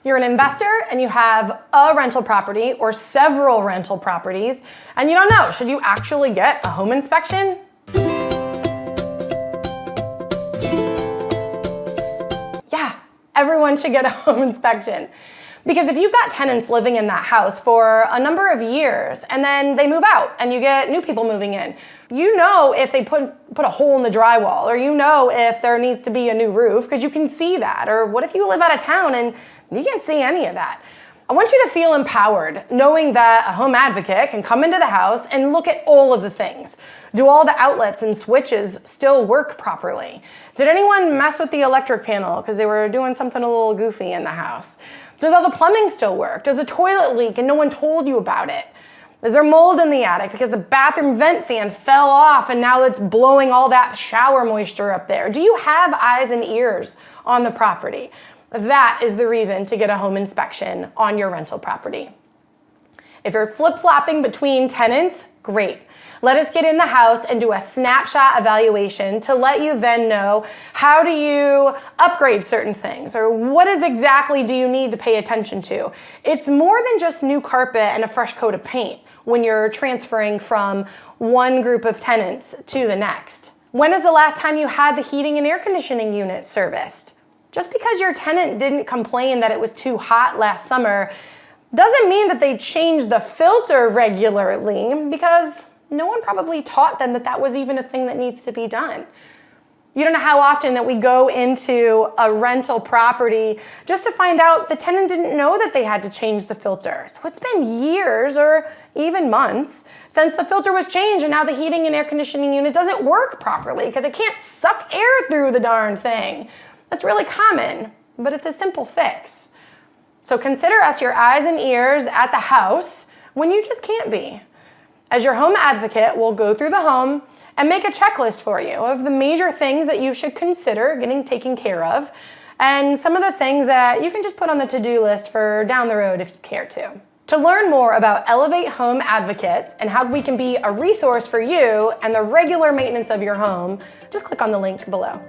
You're an investor and you have a rental property or several rental properties, and you don't know, should you actually get a home inspection? Yeah, everyone should get a home inspection. Because if you've got tenants living in that house for a number of years and then they move out and you get new people moving in, you know if they put a hole in the drywall, or you know if there needs to be a new roof because you can see that. Or what if you live out of town and you can't see any of that? I want you to feel empowered knowing that a home advocate can come into the house and look at all of the things. Do all the outlets and switches still work properly? Did anyone mess with the electric panel because they were doing something a little goofy in the house? Does all the plumbing still work? Does the toilet leak and no one told you about it? Is there mold in the attic because the bathroom vent fan fell off and now it's blowing all that shower moisture up there? Do you have eyes and ears on the property? That is the reason to get a home inspection on your rental property. If you're flip-flopping between tenants, great. Let us get in the house and do a snapshot evaluation to let you then know how do you upgrade certain things, or what exactly do you need to pay attention to. It's more than just new carpet and a fresh coat of paint when you're transferring from one group of tenants to the next. When is the last time you had the heating and air conditioning unit serviced? Just because your tenant didn't complain that it was too hot last summer doesn't mean that they changed the filter regularly, because no one probably taught them that that was even a thing that needs to be done. You don't know how often that we go into a rental property just to find out the tenant didn't know that they had to change the filter. So it's been years or even months since the filter was changed, and now the heating and air conditioning unit doesn't work properly because it can't suck air through the darn thing. That's really common, but it's a simple fix. So consider us your eyes and ears at the house when you just can't be. As your home advocate, we'll go through the home and make a checklist for you of the major things that you should consider getting taken care of, and some of the things that you can just put on the to-do list for down the road if you care to. To learn more about Elevate Home Advocates and how we can be a resource for you and the regular maintenance of your home, just click on the link below.